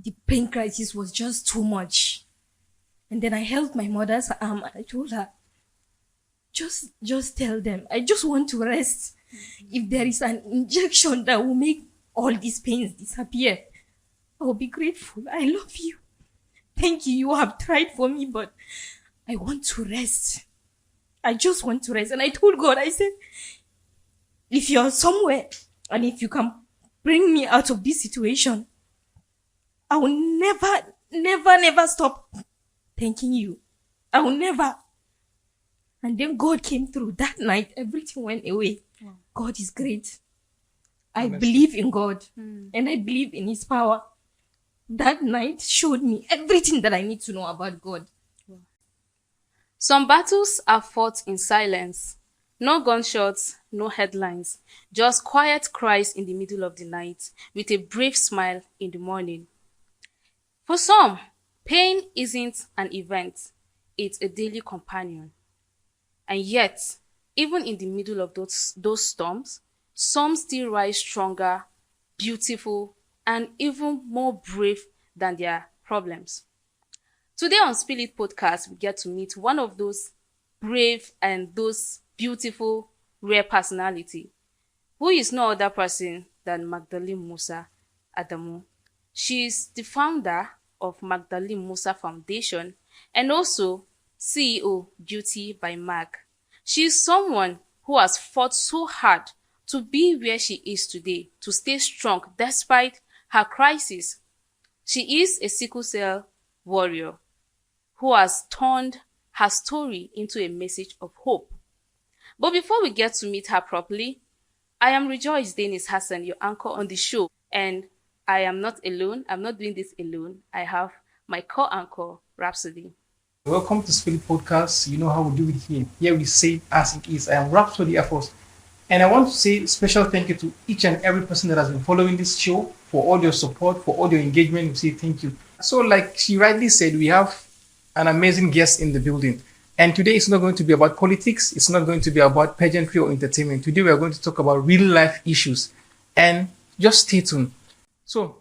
the pain crisis was just too much. And then I held my mother's arm and I told her, just tell them, I just want to rest. If there is an injection that will make all these pains disappear, I will be grateful. I love you. Thank you. You have tried for me, but I want to rest. I just want to rest. And I told God, I said, if you're somewhere and if you can bring me out of this situation, I will never stop thanking you. I will never. And then God came through. That night, everything went away. Wow. God is great. I believe in God and I believe in His power. That night showed me everything that I need to know about God. Wow. Some battles are fought in silence. No gunshots, no headlines. Just quiet cries in the middle of the night with a brave smile in the morning. For some, pain isn't an event. It's a daily companion. And yet, even in the middle of those storms, some still rise stronger, beautiful, and even more brave than their problems. Today on Spill It Podcast, we get to meet one of those brave and those beautiful, rare personality, who is no other person than Magdalene Musa Adamu. She is the founder of Magdalene Musa Foundation and also CEO Beauty by Mag. She is someone who has fought so hard to be where she is today, to stay strong despite her crisis. She is a sickle cell warrior who has turned her story into a message of hope. But before we get to meet her properly, I am Rejoice Dennis Hassan, your anchor on the show, and I am not alone. I'm not doing this alone. I have my co-anchor, Rhapsody. Welcome to Spill It Podcast. You know how we do it here. Here we say it as it is. I am Rhapsody Air Force. And I want to say special thank you to each and every person that has been following this show, for all your support, for all your engagement. We say thank you. So like she rightly said, we have an amazing guest in the building. And today it's not going to be about politics. It's not going to be about pageantry or entertainment. Today we are going to talk about real life issues. And just stay tuned. So,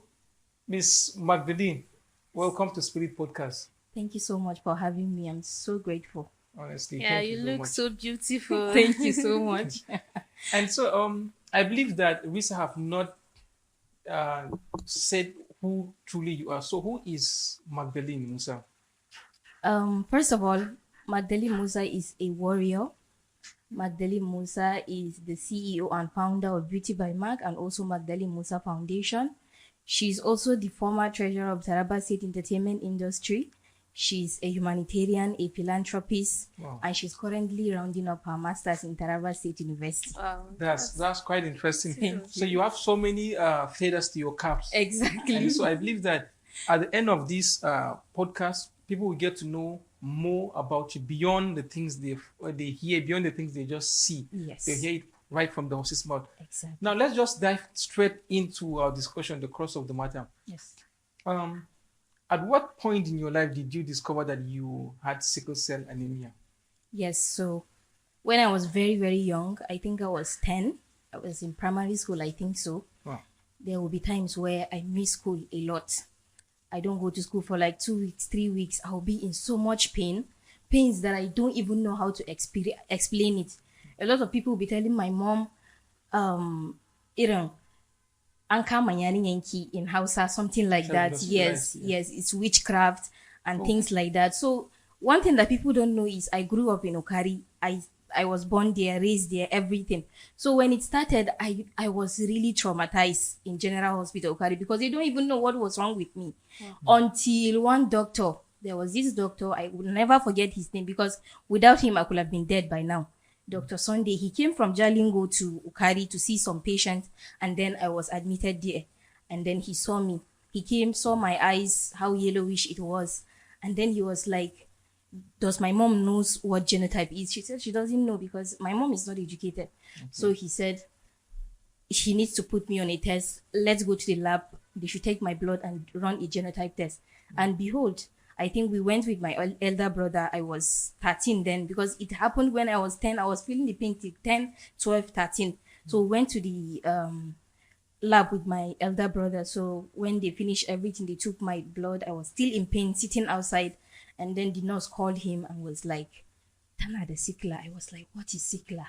Miss Magdalene, welcome to Spill It Podcast. Thank you so much for having me. I'm so grateful. Honestly, yeah, thank you so look much. so beautiful. Thank you so much. And so, I believe that Risa have not said who truly you are. So, who is Magdalene Musa? First of all, Magdalene Musa is a warrior. Magdalene Musa is the CEO and founder of Beauty by Mag and also Magdalene Musa Foundation. She's also the former treasurer of Taraba State Entertainment Industry. She's a humanitarian, a philanthropist, Wow. and she's currently rounding up her master's in Taraba State University. Wow. That's quite interesting. Thank So you have so many feathers to your caps. Exactly. And so I believe that at the end of this podcast, people will get to know more about you beyond the things they hear, beyond the things they just see. Yes. They hear it right from the horse's mouth. Exactly. Now let's just dive straight into our discussion, the crux of the matter. Yes. At what point in your life did you discover that you had sickle cell anemia? Yes, so when I was very, very young, I think I was 10. I was in primary school, I think so. Wow. There will be times where I miss school a lot. I don't go to school for like 2 weeks, 3 weeks. I'll be in so much pains that I don't even know how to explain it. A lot of people will be telling my mom, Anka Manyani Yanki in Hausa, something like that. Yes, it's witchcraft and things like that. So one thing that people don't know is I grew up in Okari. I was born there, raised there, everything. So when it started, I was really traumatized in General Hospital Okari because they don't even know what was wrong with me. Until one doctor, there was this doctor, I will never forget his name because without him, I could have been dead by now. Dr. Sunday, he came from Jalingo to Ukari to see some patients, and then I was admitted there. And then he saw me. He came, saw my eyes, how yellowish it was. And then he was like, does my mom knows what genotype is? She said she doesn't know because my mom is not educated. Okay. So he said, she needs to put me on a test. Let's go to the lab. They should take my blood and run a genotype test. And behold, I think we went with my elder brother. I was 13 then because it happened when I was 10. I was feeling the pain till 10, 12, 13. So we went to the lab with my elder brother. So when they finished everything, they took my blood. I was still in pain, sitting outside. And then the nurse called him and was like, Tana da sikla. I was like, what is sikla?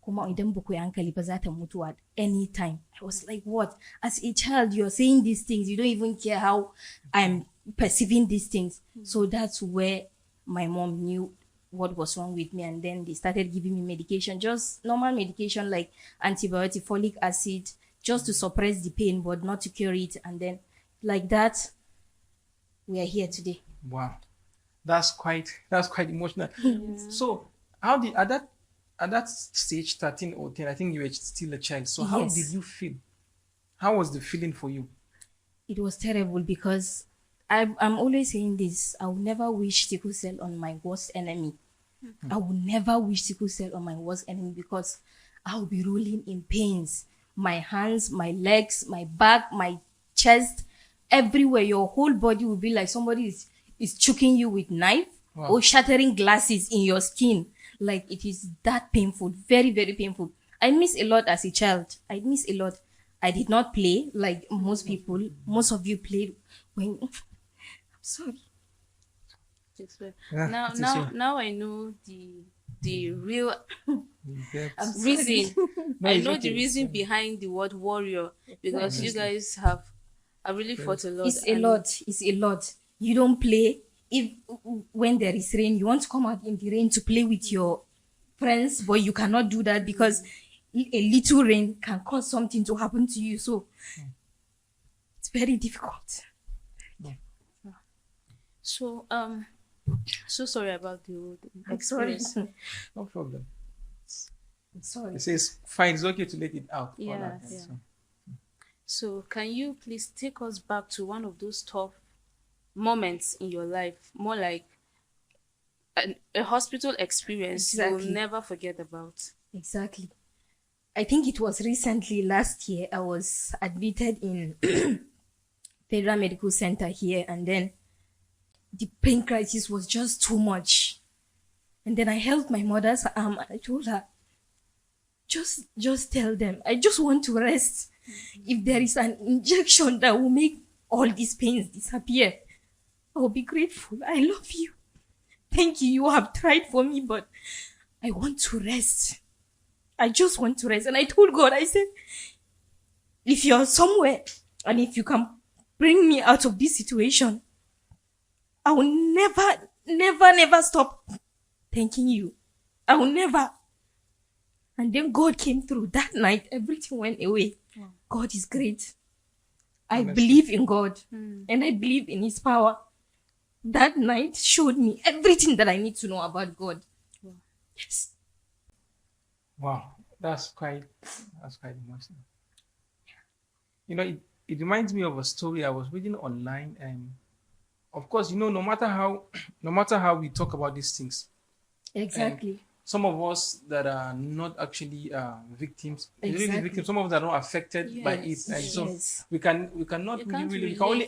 Kuma idan ba ku yi hankali ba za ta mutu at any time. I was like, what? As a child, you're saying these things. You don't even care how I'm perceiving these things. So that's where my mom knew what was wrong with me. And then they started giving me medication, just normal medication like antibiotic, folic acid, just to suppress the pain, but not to cure it. And then like that, we are here today. Wow. That's quite emotional. So how did at that stage, 13 or 10, I think you were still a child. So how did you feel? How was the feeling for you? It was terrible because I'm always saying this. I will never wish sickle cell on my worst enemy. I will never wish sickle cell on my worst enemy because I will be rolling in pains. My hands, my legs, my back, my chest, everywhere. Your whole body will be like somebody is choking you with knife or shattering glasses in your skin. Like it is that painful, very, very painful. I miss a lot as a child. I miss a lot. I did not play like most people. Most of you played when. I'm sorry. Now I know the real reason. I know the reason behind the word warrior because you guys have really fought a lot. It's a lot. You don't play. If when there is rain, you want to come out in the rain to play with your friends, but you cannot do that because a little rain can cause something to happen to you. So it's very difficult. So so sorry about the experience. No problem. I'm sorry. It says fine. It's okay to let it out. Yeah. So can you please take us back to one of those tough moments in your life, more like a hospital experience you will never forget about? Exactly. I think it was recently last year I was admitted in Federal Medical Center here, and then the pain crisis was just too much. And then I held my mother's arm and I told her, just tell them, I just want to rest. If there is an injection that will make all these pains disappear, I will be grateful. I love you. Thank you. You have tried for me, but I want to rest. I just want to rest. And I told God, I said, if you're somewhere and if you can bring me out of this situation, I will never stop thanking you. I will never. And then God came through. That night, everything went away. Wow. God is great. I believe in God and I believe in His power. That night showed me everything that I need to know about God. Wow. Yes. Wow, that's quite emotional. You know, it reminds me of a story I was reading online, and of course, you know, no matter how we talk about these things, exactly. Some of us that are not actually victims, really victims, some of us are not affected by it, and so we can only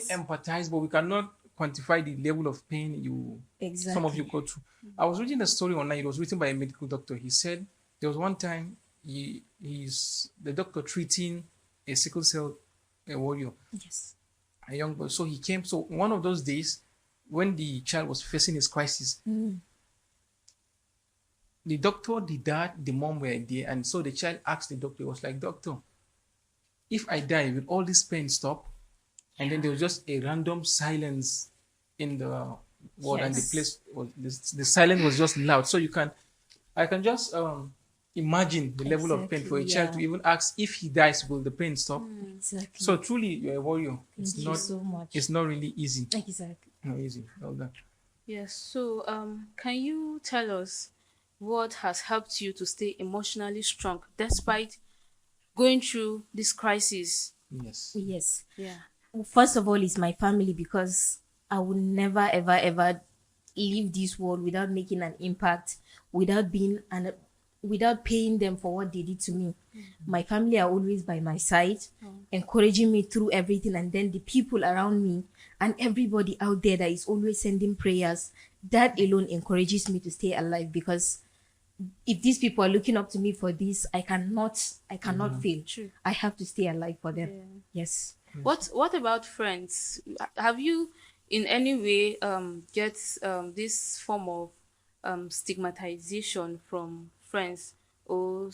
empathize, but we cannot quantify the level of pain some of you go through. I was reading a story online. It was written by a medical doctor. He said there was one time he's the doctor treating a sickle cell warrior, a young boy. So he came. So one of those days when the child was facing his crisis, the doctor, the dad, the mom were there, and so the child asked the doctor. It was like, doctor, if I die, will all this pain stop? And then there was just a random silence in the ward, and the place was the silence was just loud. So I can just imagine the level of pain for a child to even ask if he dies, will the pain stop? Exactly. So truly, you're a warrior. Thank you so much. It's not really easy. Exactly. Not easy. Well done. Yes. So can you tell us what has helped you to stay emotionally strong despite going through this crisis? Yes. Yeah. First of all, it's my family, because I would never, ever leave this world without making an impact, without paying them for what they did to me. My family are always by my side, encouraging me through everything. And then the people around me and everybody out there that is always sending prayers, that alone encourages me to stay alive, because if these people are looking up to me for this, I cannot fail. True. I have to stay alive for them. Yeah. Yes. What about friends? Have you in any way get this form of stigmatization from friends, or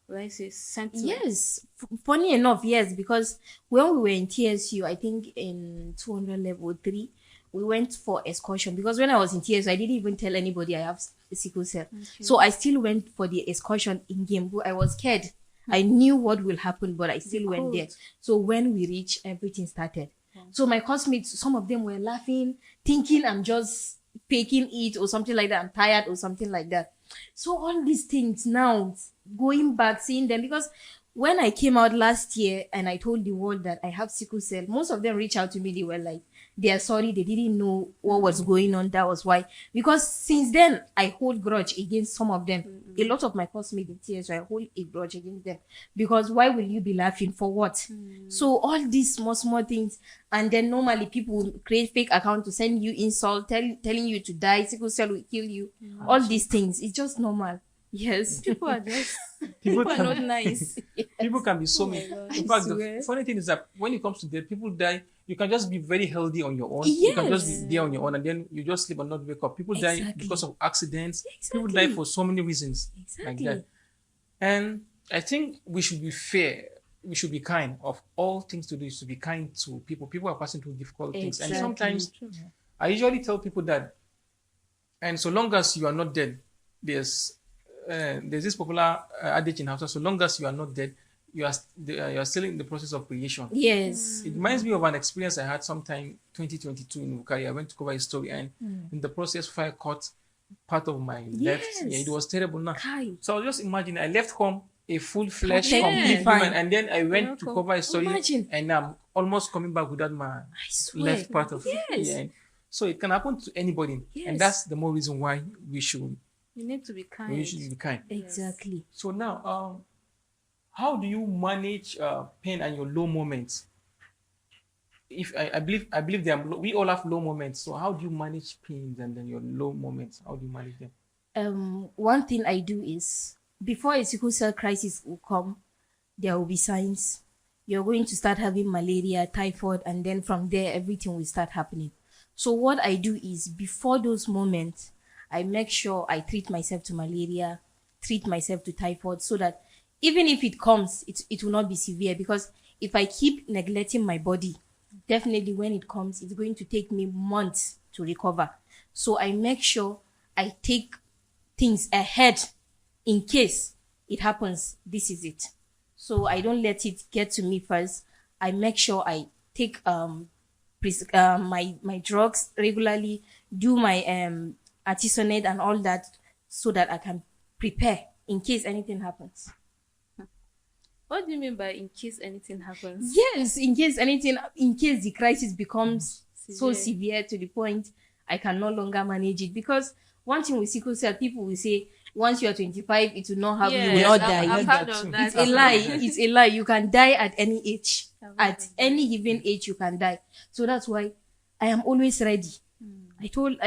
let's say sentiment? Yes, funny enough, yes, because when we were in TSU, I think in 200 level 3, we went for excursion. Because when I was in TSU, I didn't even tell anybody I have sickle cell. So I still went for the excursion in Gembu. I was scared. I knew what will happen, but I still went there. So when we reached, everything started. So my classmates, some of them were laughing, thinking I'm just faking it or something like that. I'm tired or something like that. So all these things now, going back, seeing them, because when I came out last year and I told the world that I have sickle cell, most of them reached out to me. They were like, they are sorry, they didn't know what was going on. That was why. Because since then, I hold grudge against some of them. A lot of my classmates in tears, so I hold a grudge against them. Because why will you be laughing? For what? So all these small things. And then normally people will create fake account to send you insult, telling you to die, sickle cell will kill you. All these things. It's just normal. Yes. People are just people are not nice. People can be so mean. In fact, the swear. funny thing is that when it comes to death, people die. You can just be very healthy on your own. Yes. You can just be there on your own, and then you just sleep and not wake up. People die Exactly. because of accidents. People Exactly. die for so many reasons like Exactly. that. And I think we should be fair. We should be kind. Of all things to do is to be kind to people. People are passing through difficult things, and sometimes I usually tell people that. And so long as you are not dead, there's this popular adage in Hausa: so long as you are not dead, you are still in the process of creation. Yes. It reminds me of an experience I had sometime 2022 in Ukari. I went to cover a story, and in the process, fire caught part of my left. Yes. Yeah, it was terrible. Now, Kai. so I was just imagining I left home a full-fledged, Yeah. complete Fine. human, and then I went to cover a story, Imagine. and I'm almost coming back without my I swear. left part of Yes. yeah. So it can happen to anybody, Yes. and that's the more reason why we should You need to be kind. be kind. Exactly. So now, how do you manage pain and your low moments? If I believe we all have low moments. So how do you manage pains and then your low moments? How do you manage them? One thing I do is, before a sickle cell crisis will come, there will be signs. You're going to start having malaria, typhoid, and then from there, everything will start happening. So what I do is, before those moments, I make sure I treat myself to malaria, treat myself to typhoid, so that even if it comes, it will not be severe. Because if I keep neglecting my body, definitely when it comes, it's going to take me months to recover. So I make sure I take things ahead in case it happens. This is it. So I don't let it get to me first. I make sure I take my drugs regularly, do my artisanate and all that, so that I can prepare in case anything happens. What do you mean by in case anything happens? Yes, in case the crisis becomes so severe to the point I can no longer manage it. Because one thing with sickle cell, people will say, once you are 25, it will not happen, you will not die. I've heard of that. It's a lie. It's a lie. You can die at any age. At any given age, you can die. So that's why I am always ready. I told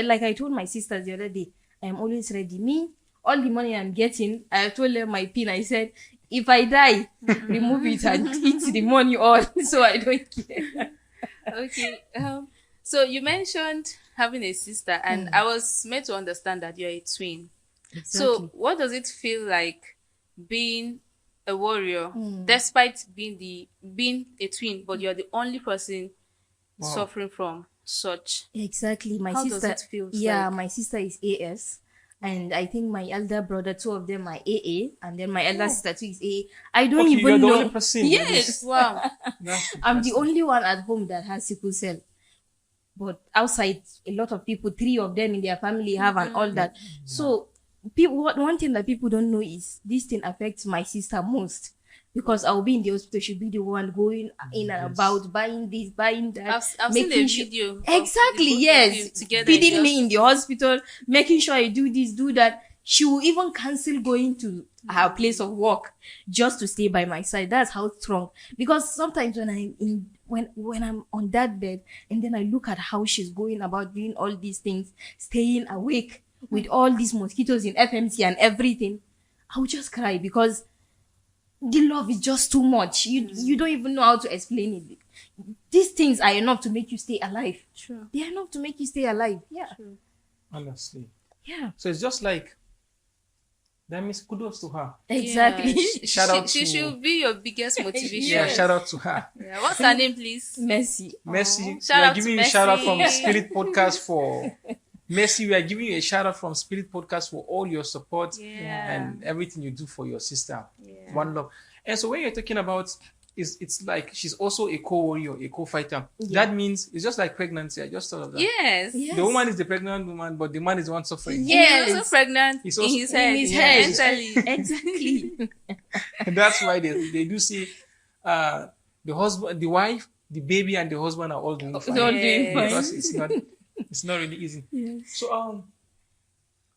my sisters the other day, I am always ready. Me, all the money I'm getting, I told them my pin. I said, if I die, remove it and eat the money all. So I don't care. Okay. So you mentioned having a sister, and I was made to understand that you're a twin. Exactly. So what does it feel like being a warrior, despite being a twin, but you're the only person suffering from such? Exactly. My How sister, does it feel? my sister is AS. And I think my elder brother, 2 of them are AA, and then my elder sister too is AA. I don't even you're the know. only person. Yes, Wow. I'm the only one at home that has sickle cell. But outside, a lot of people, 3 of them in their family have and all that. So one thing that people don't know is this thing affects my sister most. Because I'll be in the hospital, she'll be the one going in and about, buying this, buying that. I've seen a video. Exactly, yes. Together Feeding me in the hospital, making sure I do this, do that. She will even cancel going to her place of work just to stay by my side. That's how strong. Because sometimes when I'm on that bed and then I look at how she's going about doing all these things, staying awake, with all these mosquitoes in FMC and everything, I would just cry because the love is just too much. You don't even know how to explain it. These things are enough to make you stay alive. True. They are enough to make you stay alive. Yeah. True. Honestly. Yeah. So it's just like, that means kudos to her. Exactly. Yeah. Shout out She to- should be your biggest motivation. Yeah, shout out to her. Yeah. What's her name, please? Mercy. Messi, we Shout are out giving to you a shout out Messi. from Spirit Podcast for Messi. We are giving you a shout out from Spirit Podcast for all your support Yeah. and everything you do for your sister. Yeah. One love. And so when you're talking about, it's like she's also a co-warrior, a co-fighter. Yeah. That means it's just like pregnancy. I just thought of that. Yes. Yes. The woman is the pregnant woman, but the man is the one suffering. Yeah. He's also pregnant He's in also- his head. in his Yeah, head. mentally. Exactly. And that's why they do say the husband, the wife, the baby, and the husband are all doing fine. They're all doing Yes. fine. Because it's not really easy. Yes. So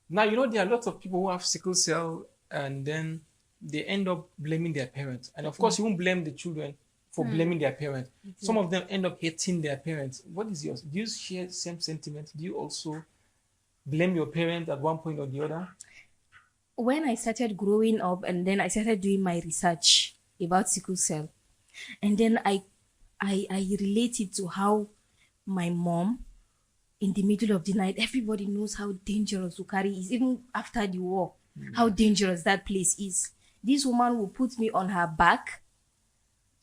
now there are lots of people who have sickle cell and then they end up blaming their parents. And of course you won't blame the children for blaming their parents. Some of them end up hating their parents. What is yours? Do you share same sentiment? Do you also blame your parents at one point or the other? When I started growing up and then I started doing my research about sickle cell, and then I related to how my mom, in the middle of the night, everybody knows how dangerous Ukari is, even after the war, how dangerous that place is. This woman will put me on her back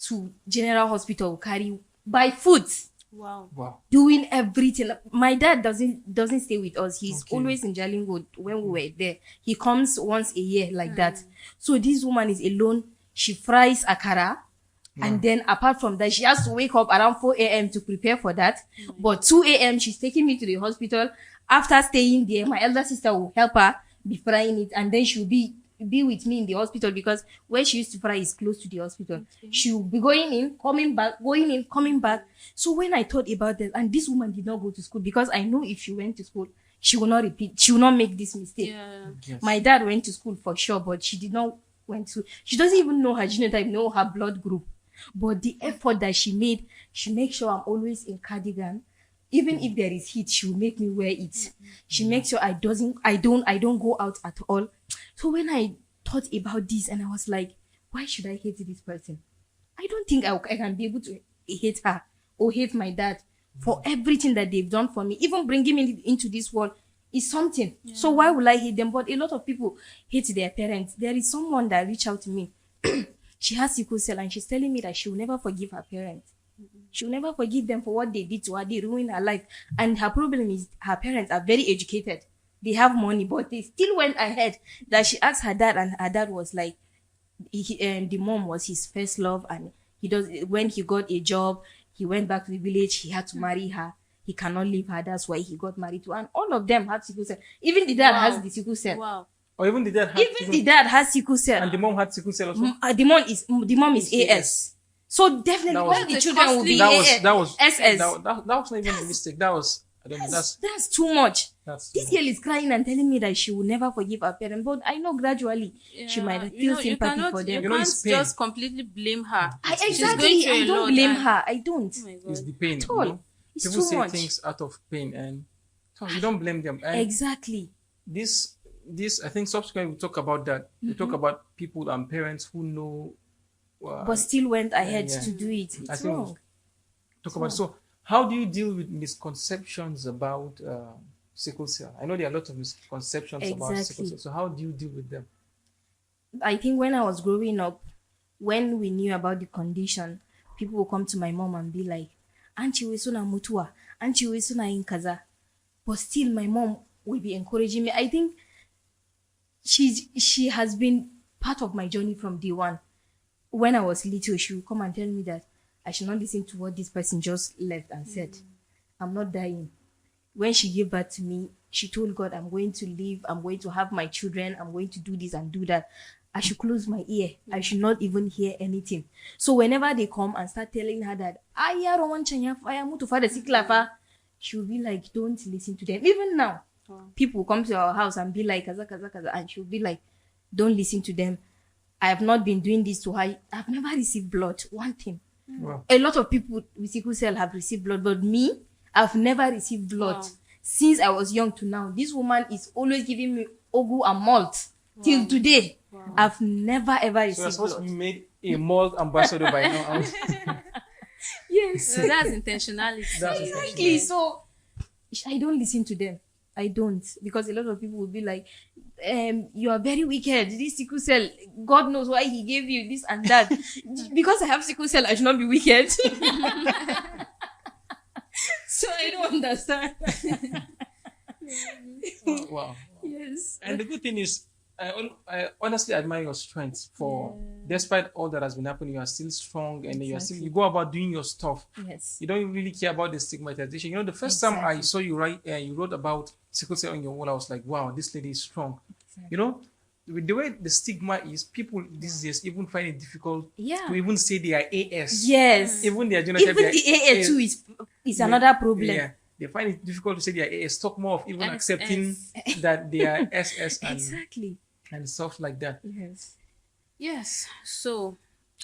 to General Hospital Ukari by foot, Wow. Wow. doing everything. My dad doesn't stay with us. He's Okay. always in Jalingo when we were there. He comes once a year like that. So this woman is alone. She fries akara. And then apart from that, she has to wake up around 4 a.m. to prepare for that. But 2 a.m., she's taking me to the hospital. After staying there, my elder sister will help her be frying it. And then she'll be with me in the hospital because where she used to fry is close to the hospital. She'll be going in, coming back, going in, coming back. So when I thought about that, and this woman did not go to school because I know if she went to school, she will not repeat, she will not make this mistake. Yeah. Yes. My dad went to school for sure, but she did not went to, she doesn't even know her genotype, know her blood group. But the effort that she made, she makes sure I'm always in cardigan. Even if there is heat, she will make me wear it. She makes sure I don't go out at all. So when I thought about this and I was like, why should I hate this person? I don't think I can be able to hate her or hate my dad for everything that they've done for me. Even bringing me into this world is something. So why would I hate them? But a lot of people hate their parents. There is someone that reached out to me. She has sickle cell and she's telling me that she will never forgive her parents. She will never forgive them for what they did to her. They ruined her life. And her problem is her parents are very educated. They have money, but they still went ahead. That she asked her dad, and her dad was like, the mom was his first love, and when he got a job, he went back to the village. He had to marry her. He cannot leave her. That's why he got married to her. And all of them have sickle cell. Even the dad has the sickle cell. Wow. Or even the dad had Even the dad has sickle cell. and the mom had sickle cell also. The mom is AS. So definitely That all was- the children will be that was SS. that was not even a mistake. That was, I don't know, That's too much. that's This girl is crying and telling me that she will never forgive her parents, but I know gradually she might feel sympathy for them. You know, can't it's pain. just completely blame her. She's Exactly. going through I a don't lot, blame and- her. I don't. Oh my it's God. the pain. At all. You know? It's People too say much. things out of pain, and so you don't blame them. And Exactly. this I think subsequently we talk about that. We talk about people and parents who know. But still went ahead yeah. to do it. I It's think wrong. talk about. So how do you deal with misconceptions about sickle cell? I know there are a lot of misconceptions about sickle Exactly. cell. So how do you deal with them? I think when I was growing up, when we knew about the condition, people would come to my mom and be like, Auntie Wesuna Mutua, Auntie Wesuna Inkaza. But still, my mom will be encouraging me. I think she has been part of my journey from day one. When I was little, she would come and tell me that I should not listen to what this person just left and said. I'm not dying. When she gave birth to me, she told God, I'm going to live, I'm going to have my children, I'm going to do this and do that. I should close my ear. I should not even hear anything. So whenever they come and start telling her that, she will be like, don't listen to them. Even now, people come to our house and be like, kaza, kaza, kaza, and she'll be like, don't listen to them. I have not been doing this to her. I've never received blood. One thing. Wow. A lot of people with sickle cell have received blood, but me, I've never received blood. Wow. since I was young to now. This woman is always giving me ogu and malt till today. I've never ever So you're received supposed to blood. be made a malt ambassador by now. Yes. So that's intentionality. That's Exactly. So I don't listen to them. I don't, because a lot of people will be like, you are very wicked. This sickle cell, God knows why he gave you this and that. Because I have sickle cell, I should not be wicked. So I don't understand. Wow. Yes. And the good thing is, I honestly admire your strength for, despite all that has been happening, you are still strong and you go about doing your stuff. Yes. You don't really care about the stigmatization. You know, the first time I saw you you wrote about sickle cell on your wall, I was like, wow, this lady is strong. Exactly. You know, with the way the stigma is, people these days even find it difficult Yeah. to even say they are AS. Yes. Even their genotype. Even they are the AA too is another problem. Yeah. They find it difficult to say they are AS. Talk more of even SS. accepting that they are SS Exactly. and stuff like that. Yes. Yes. So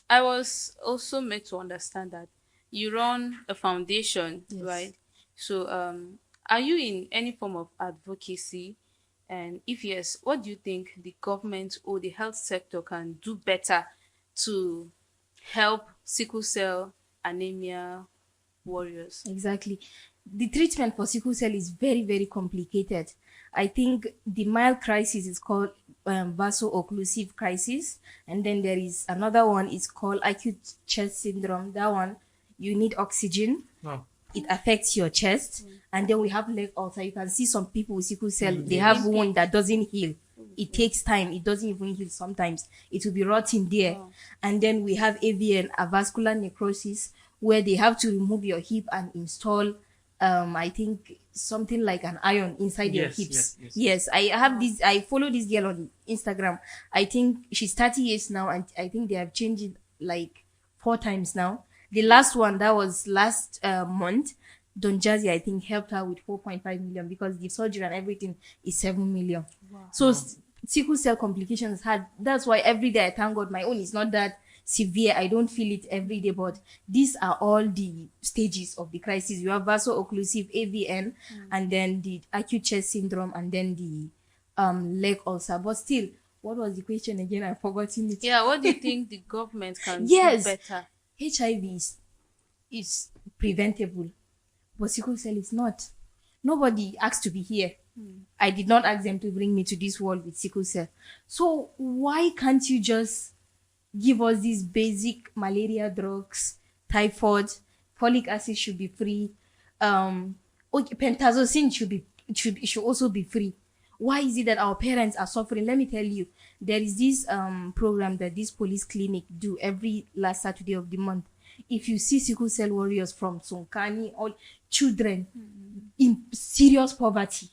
I was also made to understand that you run a foundation, Yes. right? So are you in any form of advocacy? And if yes, what do you think the government or the health sector can do better to help sickle cell anemia warriors? Exactly. The treatment for sickle cell is very, very complicated. I think the mild crisis is called vaso-occlusive crisis, and then there is another one. It's called acute chest syndrome. That one, you need oxygen. No. It affects your chest, and then we have leg ulcer. You can see some people with sickle cell, they have wound that doesn't heal. It takes time. It doesn't even heal sometimes. It will be rotting there. And then we have AVN, avascular necrosis, where they have to remove your hip and install I think something like an iron inside your hips. Yes. I have this. I follow this girl on Instagram. I think she's 30 years now, and I think they have changed it like 4 times now. The last one that was last month, Don Jazzy, I think, helped her with 4.5 million because the surgery and everything is 7 million. So sickle cell complications had. That's why every day I thank God my own is not that severe. I don't feel it every day, but these are all the stages of the crisis. You have vaso-occlusive AVN, and then the acute chest syndrome, and then the leg ulcer. But still, what was the question again? I've forgotten it. Yeah, what do you think the government can Yes. do better? HIV is preventable, but sickle cell is not. Nobody asked to be here. I did not ask them to bring me to this world with sickle cell. So why can't you just give us these basic malaria drugs, typhoid, folic acid should be free, pentazocine should also be free. Why is it that our parents are suffering? Let me tell you, there is this program that this police clinic do every last Saturday of the month. If you see sickle cell warriors from Sonkani, all children in serious poverty,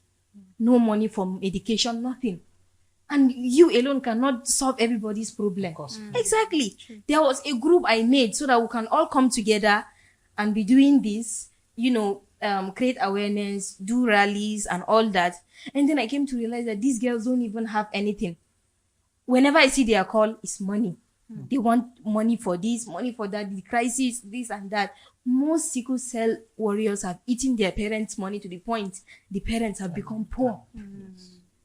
no money for medication, nothing. And you alone cannot solve everybody's problem. Of course. Exactly. There was a group I made so that we can all come together and be doing this, create awareness, do rallies and all that. And then I came to realize that these girls don't even have anything. Whenever I see their call, it's money. They want money for this, money for that, the crisis, this and that. Most sickle cell warriors have eaten their parents' money to the point the parents have become poor.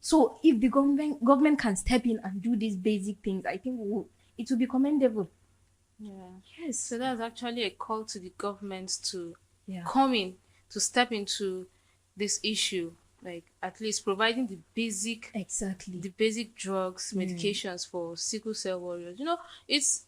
So if the government can step in and do these basic things, I think it will be commendable. Yeah. Yes. So that's actually a call to the government to Yeah. come in, to step into this issue, like at least providing the basic drugs, medications for sickle cell warriors.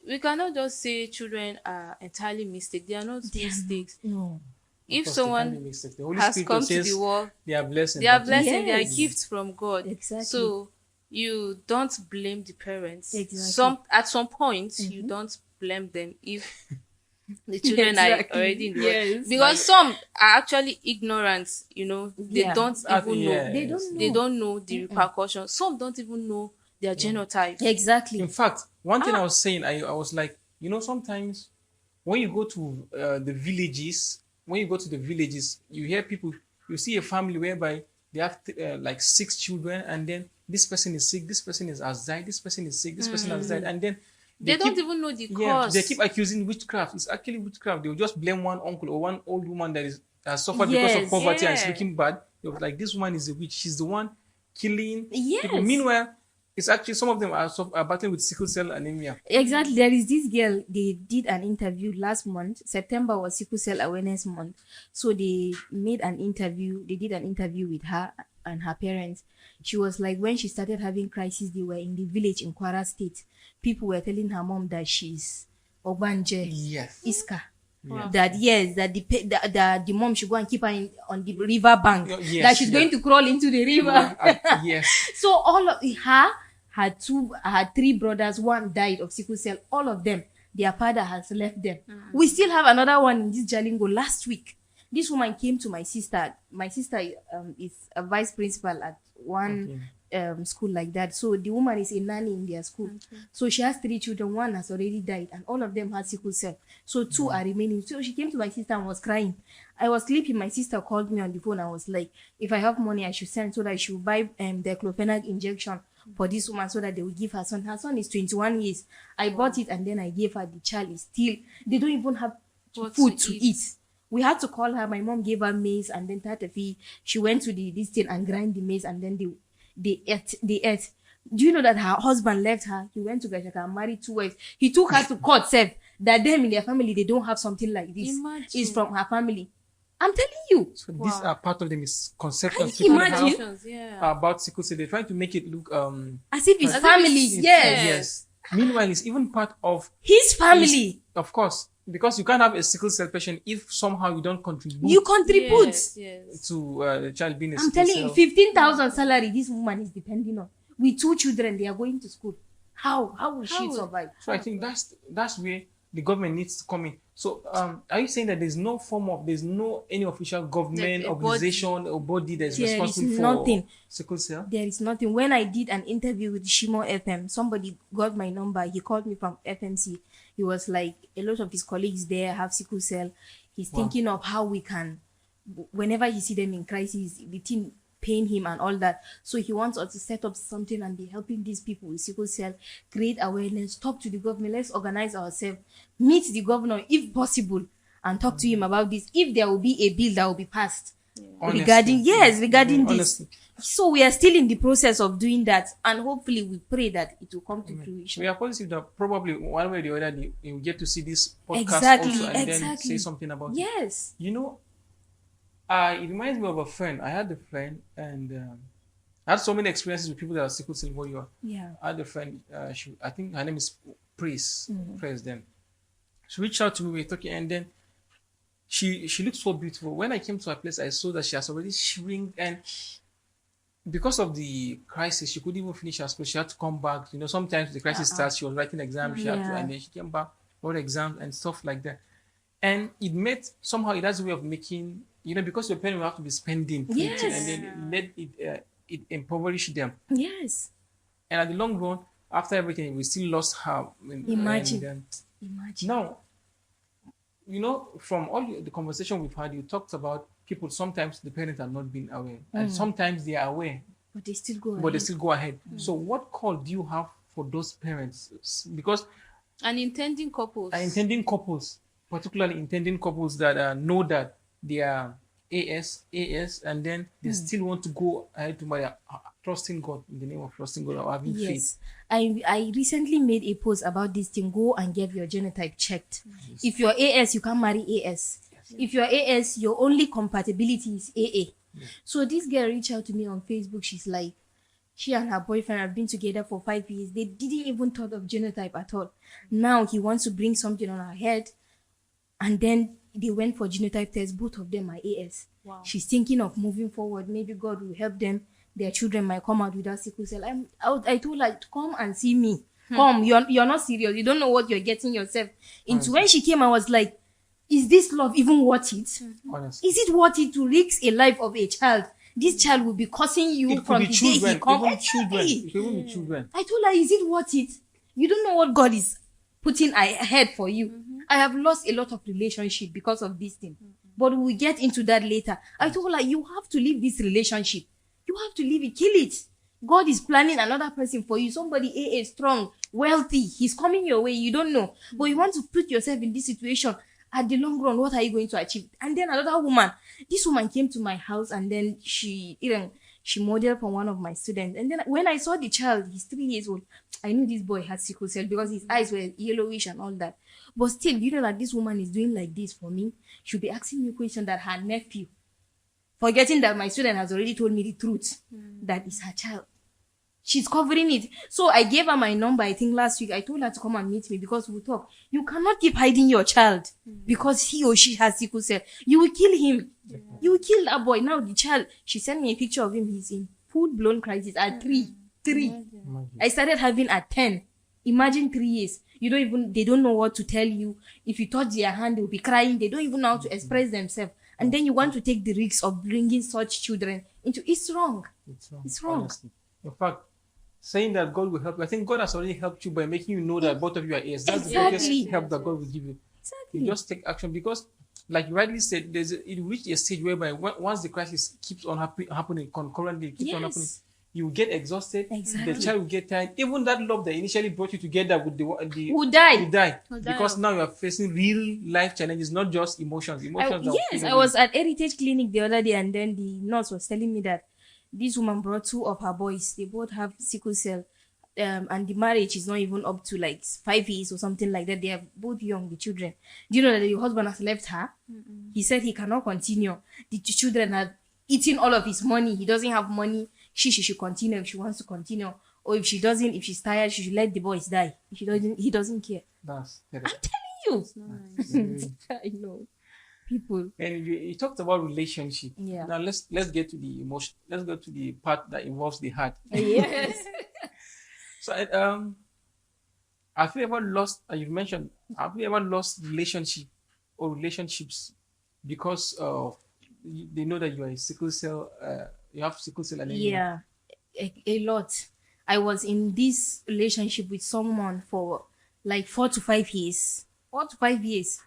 We cannot just say children are entirely mistakes. They are not mistakes. No. If someone the Holy has Spirit come to says the world, they are blessing. they are blessing, Yes. they are gifts from God. Exactly. So you don't blame the parents. Exactly. At some point, you don't blame them if the children are already in the world. Yes. Because some are actually ignorant, they don't even know. Yes. They don't know the repercussions. Some don't even know their genotype. Exactly. In fact, one thing I was saying, I was like, sometimes when you go to the villages, you hear people, you see a family whereby they have like 6 children, and then this person is sick, this person has died, this person is sick, this person has died, and then They don't even know the cause. They keep accusing witchcraft. It's actually witchcraft. They will just blame one uncle or one old woman that has suffered because of poverty and is looking bad. They were like, this woman is a witch. She's the one killing Yes. people. Meanwhile, it's actually some of them are battling with sickle cell anemia. Exactly. There is this girl, they did an interview last month. September was Sickle Cell Awareness Month. So they did an interview with her and her parents. She was like, when she started having crisis, they were in the village in Kwara State. People were telling her mom that she's Obanje, Yes. Iska. Wow. That the mom should go and keep her on the river bank. Yes, that she's going to crawl into the river. Yes. So all of her three brothers, one died of sickle cell. All of them, their father has left them. We still have another one in this Jalingo. Last week, this woman came to my sister. My sister is a vice principal at one school like that. So the woman is a nanny in their school. So she has 3 children. One has already died, and all of them had sickle cell. So 2 are remaining. So she came to my sister and was crying. I was sleeping. My sister called me on the phone and was like, if I have money, I should send so that she will buy the clofenac injection for this woman so that they will give her son. Her son is 21 years. I bought it and then I gave her. The child is still, they don't even have food to eat. We had to call her. My mom gave her maize and then tatafi. She went to this thing and grind the maize and then they ate. Do you know that her husband left her? He went to Gashaka and married 2 wives. He took her to court, said that them in their family, they don't have something like this. Imagine. It's from her family. I'm telling you. So these are part of the misconceptions Can you people have imagine? Yeah. about sickle cell. They're trying to make it look As if it's As if family. it's- Yes. Meanwhile, it's even part of His family. of course, because you can't have a sickle cell patient if somehow you don't contribute You contribute. Yes. to the child being a I'm sickle telling you, cell. 15,000 salary this woman is depending on. With 2 children, they are going to school. How will she How will- survive? So I think that's where the government needs to come in. So are you saying that there's no any official government Like a organization or body that's There is responsible for nothing. sickle cell? There is nothing. When I did an interview with Shimo FM, somebody got my number. He called me from FMC. He was like, a lot of his colleagues there have sickle cell. He's thinking of how we can, whenever he see them in crisis, the team paying him and all that. So he wants us to set up something and be helping these people with sickle cell, create awareness, talk to the government, let's organize ourselves, meet the governor if possible, and talk to him about this. If there will be a bill that will be passed regarding this. Honestly. So we are still in the process of doing that, and hopefully we pray that it will come to fruition. We are positive that probably one way or the other you will get to see this podcast Exactly, also and then exactly. say something about it. Yes. You know, it reminds me of a friend. I had a friend and I had so many experiences with people that are sickle cell warrior. Yeah. I had a friend, I think her name is Praise then. She reached out to me, we were talking, and then she looked so beautiful. When I came to her place, I saw that she has already shrink, and because of the crisis, she couldn't even finish her school. She had to come back. You know, sometimes the crisis starts, she was writing exams, she had to, Yeah. and then she came back, wrote exams and stuff like that. And it has a way of making, you know, because your parents will have to be spending, Yes. and then it impoverish them. Yes. And at the long run, after everything, we still lost her. Imagine. And, Imagine. now, you know, from all the conversation we've had, you talked about people, sometimes the parents are not being aware. And sometimes they are aware, But they still go but they ahead. still go ahead. So what call do you have for those parents? Because And intending couples. intending couples, particularly intending couples that know that they are AS, and then they still want to go ahead to marry, trusting God, in the name of trusting God or having faith. Yes. I recently made a post about this thing. Go and get your genotype checked. If you're AS, you can't marry AS. If you're AS, your only compatibility is AA. So this girl reached out to me on Facebook. She's like, she and her boyfriend have been together for 5 years. They didn't even thought of genotype at all. Now he wants to bring something on her head. And then they went for genotype test. Both of them are AS. Wow. She's thinking of moving forward. Maybe God will help them. Their children might come out without sickle cell. I told her, come and see me. Come, you're not serious. You don't know what you're getting yourself into. When she came, I was like, is this love even worth it? Honestly. Is it worth it to risk a life of a child? This child will be causing you It could from be the children, day he comes. even children. Exactly. It could even be children. I told her, is it worth it? You don't know what God is putting ahead for you. I have lost a lot of relationship because of this thing. But we'll get into that later. I told her, you have to leave this relationship. You have to leave it. Kill it. God is planning another person for you. Somebody AA, strong, wealthy. He's coming your way. You don't know. But you want to put yourself in this situation At the long run, what are you going to achieve? And then another woman, this woman came to my house, and then she modeled for one of my students. And then when I saw the child, he's 3 years old, I knew this boy had sickle cell because his eyes were yellowish and all that. But still, you know that this woman is doing like this for me. She'll be asking me a question that her nephew, forgetting that my student has already told me the truth, that is her child. She's covering it. So I gave her my number, I think last week. I told her to come and meet me because we'll talk. You cannot keep hiding your child because he or she has sickle cell. You will kill him. You will kill that boy. Now the child, she sent me a picture of him. He's in full-blown crisis at 3. I started having at 10. Imagine 3 years. They don't know what to tell you. If you touch their hand, they'll be crying. They don't even know how to express themselves. And then you want to take the risk of bringing such children into, it's wrong. It's wrong. Honestly. In fact, saying that God will help you, I think God has already helped you by making you know that both of you are heirs. That's the biggest help that God will give you. Exactly. You just take action because, like you rightly said, it reached a stage whereby once the crisis keeps on happening concurrently, on happening, you get exhausted. Exactly. The child will get tired. Even that love that initially brought you together with the who died. Will die because now you are facing real life challenges, not just emotions. I was at Heritage Clinic the other day, and then the nurse was telling me that this woman brought 2 of her boys. They both have sickle cell, and the marriage is not even up to like 5 years or something like that. They are both young, the children. Do you know that the husband has left her? He said he cannot continue. The children are eating all of his money. He doesn't have money. She should continue if she wants to continue, or if she doesn't, if she's tired, she should let the boys die. If he doesn't care. That's I'm telling you. I know. People. And you talked about relationship. Yeah. Now let's get to the emotion. Let's go to the part that involves the heart. Yes. So have you ever lost? You mentioned. Have you ever lost relationships because they know that you are a sickle cell? You have sickle cell anemia. Yeah, a lot. I was in this relationship with someone for like 4 to 5 years. 4 to 5 years.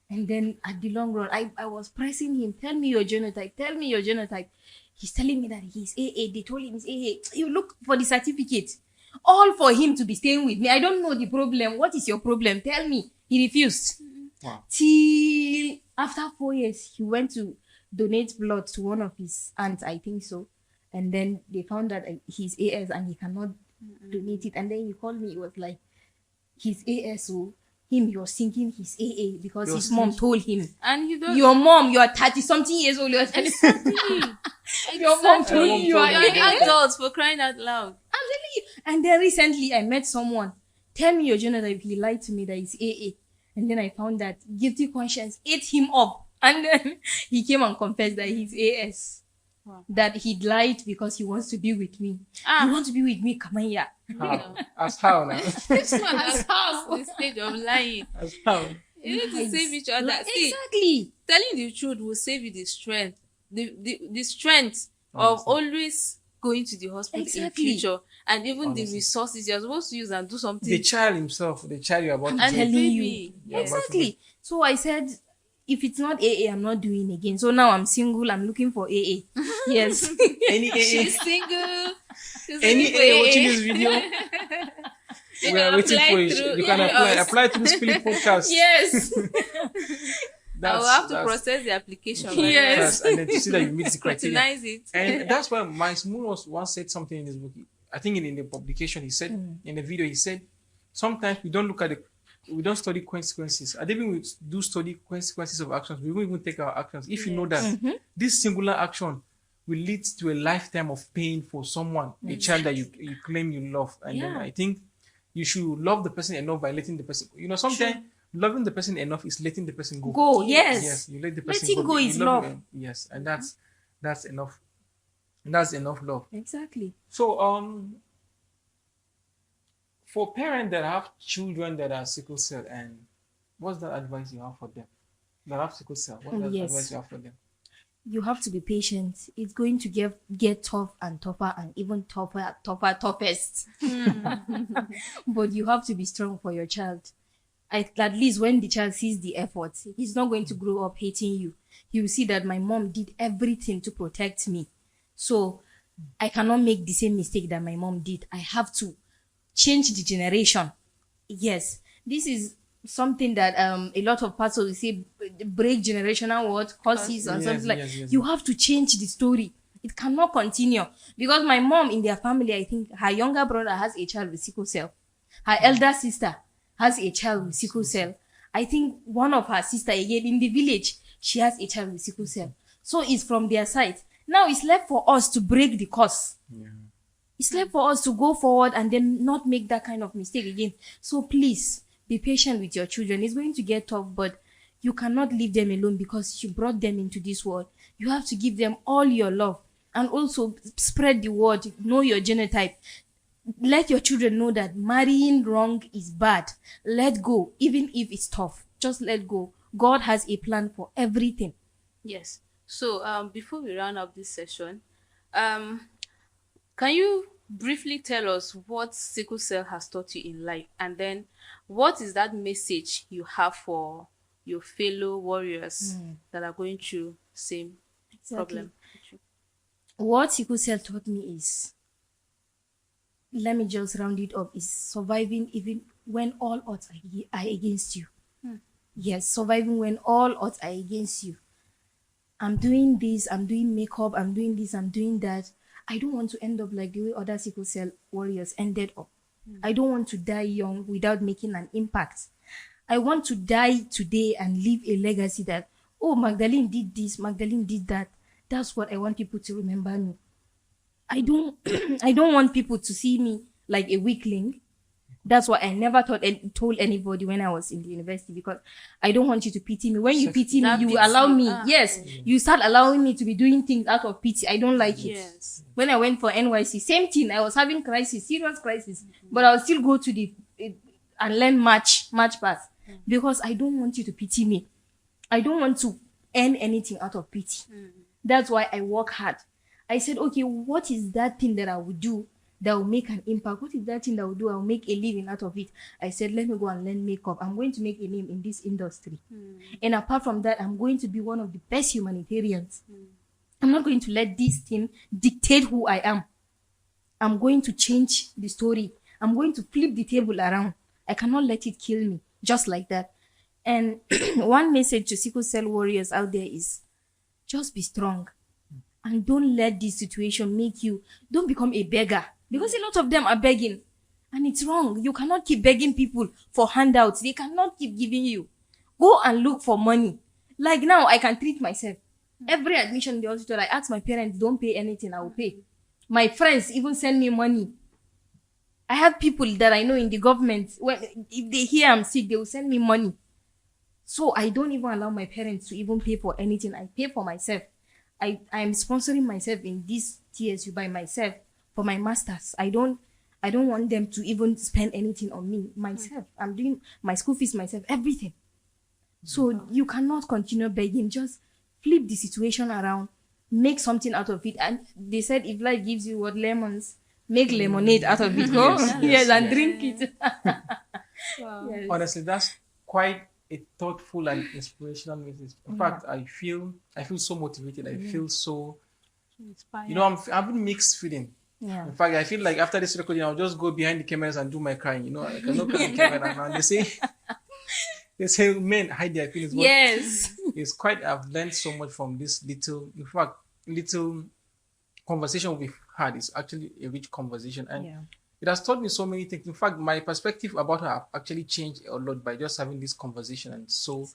And then at the long run, I was pressing him, tell me your genotype. He's telling me that he's AA. They told him he's AA. You look for the certificate. All for him to be staying with me. I don't know the problem. What is your problem? Tell me. He refused. Wow. Till after 4 years, he went to donate blood to one of his aunts, I think so. And then they found that he's AS and he cannot donate it. And then he called me. It was like, he's AS, so he was thinking he's AA because his mom told him. And you don't. Your mom, you are 30-something years old. Exactly. Your mom told you you are AA. Adults, for crying out loud. I'm telling you. And then recently I met someone. Tell me your genotype. He lied to me that he's AA. And then I found that guilty conscience ate him up. And then he came and confessed that he's AS. Wow. That he lied because he wants to be with me. You want to be with me? Come on, yeah. How? As how now? This one has passed the stage of lying. As how? You need to save each other. See, exactly. Telling the truth will save you the strength. The strength of always going to the hospital in future, and even the resources you're supposed to use and do something. The child himself, the child you're about to I'm telling you. Yeah. Exactly. So I said, if it's not AA, I'm not doing again. So now I'm single. I'm looking for AA. Yes. Any AA? She's single. Any AA watching this video? We are waiting for you. You can apply to this Philip podcast. Yes. I will have to process the application. Yes. And then to see that you meet the criteria. Scrutinize it. And that's why Miles Moon once said something in his book. I think in the publication, he said, in the video, he said, sometimes we don't study consequences. And even we do study consequences of actions, we won't even take our actions. If you know that this singular action will lead to a lifetime of pain for someone, a child that you claim you love. And then I think you should love the person enough by letting the person, sometimes loving the person enough is letting the person go. Yes. Yes, you let the person letting go is love. Yes, and that's enough. And that's enough love. Exactly. So, for parents that have children that are sickle cell, and what's the advice you have for them that have sickle cell? What's the advice you have for them? You have to be patient. It's going to get tough and tougher and even toughest. But you have to be strong for your child. At least when the child sees the effort, he's not going to grow up hating you. He will see that my mom did everything to protect me. So I cannot make the same mistake that my mom did. I have to change the generation. Yes, this is something that a lot of pastors will say, break generational what curses and something like. You have to change the story. It cannot continue, because my mom in their family, I think her younger brother has a child with sickle cell. Her elder sister has a child with sickle cell. I think one of her sister again in the village, she has a child with sickle cell. So it's from their side. Now it's left for us to break the curse. It's left for us to go forward and then not make that kind of mistake again. So please be patient with your children. It's going to get tough, but you cannot leave them alone because you brought them into this world. You have to give them all your love and also spread the word. Know your genotype. Let your children know that marrying wrong is bad. Let go, even if it's tough. Just let go. God has a plan for everything. Yes. So before we round up this session, can you briefly tell us what sickle cell has taught you in life, and then what is that message you have for your fellow warriors that are going through same problem? What sickle cell taught me is, let me just round it up, is surviving even when all odds are against you. Yes, surviving when all odds are against you. I'm doing this, I'm doing makeup, I'm doing this, I'm doing that. I don't want to end up like the way other sickle cell warriors ended up. I don't want to die young without making an impact. I want to die today and leave a legacy that, oh, Magdalene did this, Magdalene did that. That's what I want people to remember me. I don't want people to see me like a weakling. That's why I never told anybody when I was in the university, because I don't want you to pity me. When you pity me, you allow me. Yes, you start allowing me to be doing things out of pity. I don't like it. Yes. When I went for NYC, same thing. I was having serious crisis, but I would still go to and learn match pass, because I don't want you to pity me. I don't want to earn anything out of pity. That's why I work hard. I said, okay, what is that thing that I would do that will make an impact? What is that thing that will do? I'll make a living out of it. I said, let me go and learn makeup. I'm going to make a name in this industry. And apart from that, I'm going to be one of the best humanitarians. I'm not going to let this thing dictate who I am. I'm going to change the story. I'm going to flip the table around. I cannot let it kill me, just like that. And one message to sickle cell warriors out there is, just be strong. And don't let this situation make you, don't become a beggar. Because a lot of them are begging. And it's wrong. You cannot keep begging people for handouts. They cannot keep giving you. Go and look for money. Like now, I can treat myself. Every admission in the hospital, I ask my parents, don't pay anything, I will pay. My friends even send me money. I have people that I know in the government, if they hear I'm sick, they will send me money. So I don't even allow my parents to even pay for anything. I pay for myself. I am sponsoring myself in this TSU by myself for my masters. I don't want them to even spend anything on me. Myself. I'm doing my school fees myself, everything. So you cannot continue begging. Just flip the situation around. Make something out of it. And they said if life gives you what lemons, make lemonade out of it. No? Yes, and drink it. Yes. Honestly, that's quite a thoughtful and inspirational message. In fact, I feel so motivated. I feel so inspired. I'm having mixed feeling. In fact, I feel like after this recording, I'll just go behind the cameras and do my crying. I cannot cry on camera. And they say, men hide their feelings. Yes. It's quite, I've learned so much from this little conversation we've had. Is actually a rich conversation. And it has taught me so many things. In fact, my perspective about her actually changed a lot by just having this conversation, and so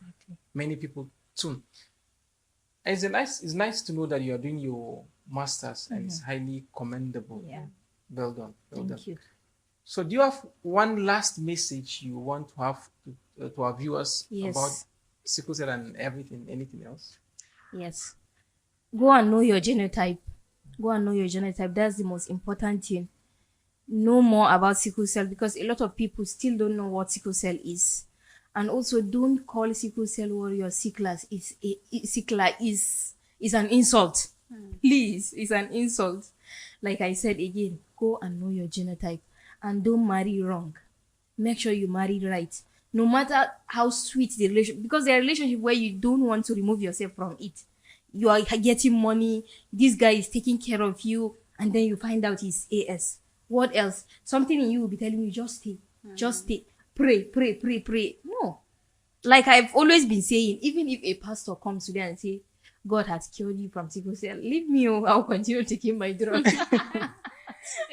many people too. And it's nice to know that you are doing your masters, and it's highly commendable. Yeah. Well done. Thank you. So, do you have one last message you want to have to our viewers about sickle cell and anything else? Yes. Go and know your genotype. That's the most important thing. Know more about sickle cell, because a lot of people still don't know what sickle cell is. And also, don't call sickle cell warriors sicklers. Sickler is an insult. Please, it's an insult. Like I said again, go and know your genotype. And don't marry wrong. Make sure you marry right. No matter how sweet the relationship, because there are relationships where you don't want to remove yourself from it. You are getting money, this guy is taking care of you, and then you find out he's AS. What else? Something in you will be telling you, just stay. Just stay. Pray. No. like I've always been saying, even if a pastor comes today and say, God has cured you from sickle cell, leave me, I'll continue taking my drugs.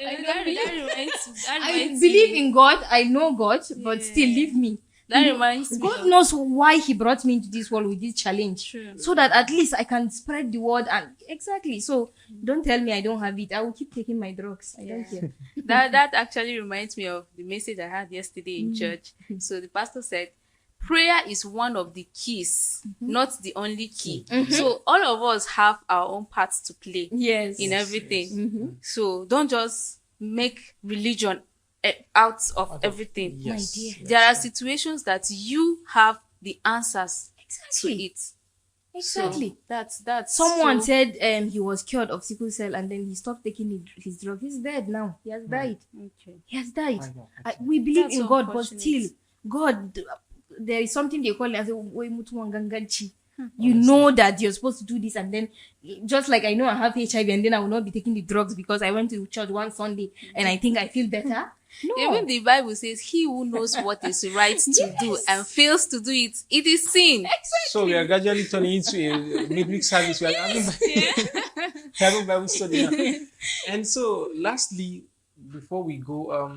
I believe in God, I know God, but still leave me. That reminds me. God knows why He brought me into this world with this challenge. True. So that at least I can spread the word. And exactly. So don't tell me I don't have it. I will keep taking my drugs. I don't care. That actually reminds me of the message I had yesterday in church. So the pastor said, prayer is one of the keys, not the only key. So all of us have our own parts to play in everything. So don't just make religion out of everything. Yes. My dear. There are situations that you have the answers to it. Exactly. So that's someone said he was cured of sickle cell and then he stopped taking his drug. He's dead now. He has died. Okay. He has died. We believe That's in so God, but still, unfortunate. God, there is something they call it as a "Woi mutu wanganganchi." You know that you're supposed to do this, and then just like I know I have HIV, and then I will not be taking the drugs because I went to church one Sunday and I think I feel better. No. Even the Bible says, he who knows what is right to do and fails to do it, it is sin. Exactly. So we are gradually turning into a midweek service. We are having Bible study now. And so, lastly, before we go,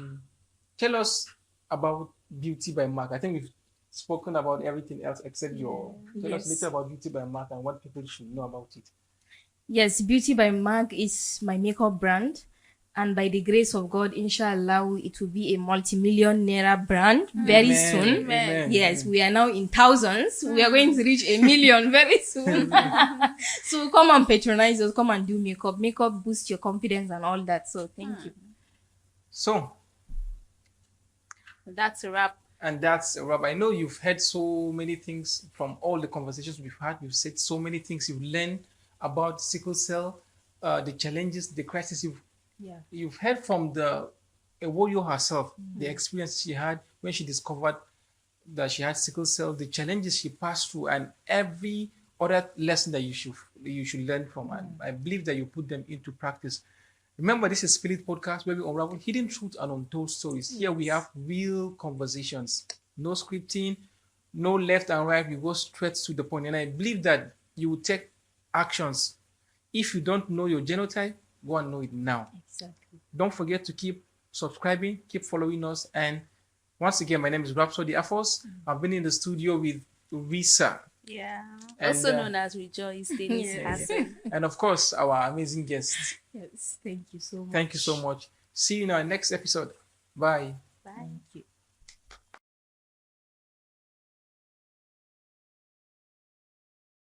tell us about Beauty by Mark. I think we've spoken about everything else except your. Tell us later about Beauty by Mark and what people should know about it. Yes, Beauty by Mark is my makeup brand. And by the grace of God, inshallah, it will be a multi-million naira brand very soon. Amen. Yes, we are now in thousands. We are going to reach 1 million very soon. So come and patronize us. Come and do makeup. Makeup boosts your confidence and all that. So thank you. So that's a wrap. And that's a wrap. I know you've heard so many things from all the conversations we've had. You've said so many things. You've learned about sickle cell, the challenges, the crisis you've heard from the Ewoyo herself, the experience she had when she discovered that she had sickle cell, the challenges she passed through, and every other lesson that you should learn from. And I believe that you put them into practice. Remember, this is Spirit Podcast where we unravel hidden truth and untold stories. Here we have real conversations, no scripting, no left and right. We go straight to the point. And I believe that you will take actions. If you don't know your genotype, go and know it now. Exactly. Don't forget to keep subscribing, keep following us. And once again, my name is Rhapsody Afos. I've been in the studio with Risa. Yeah. And, also known as Rejoice Dennis Hassan. And of course, our amazing guests. Yes, thank you so much. Thank you so much. See you in our next episode. Bye. Bye. Thank you.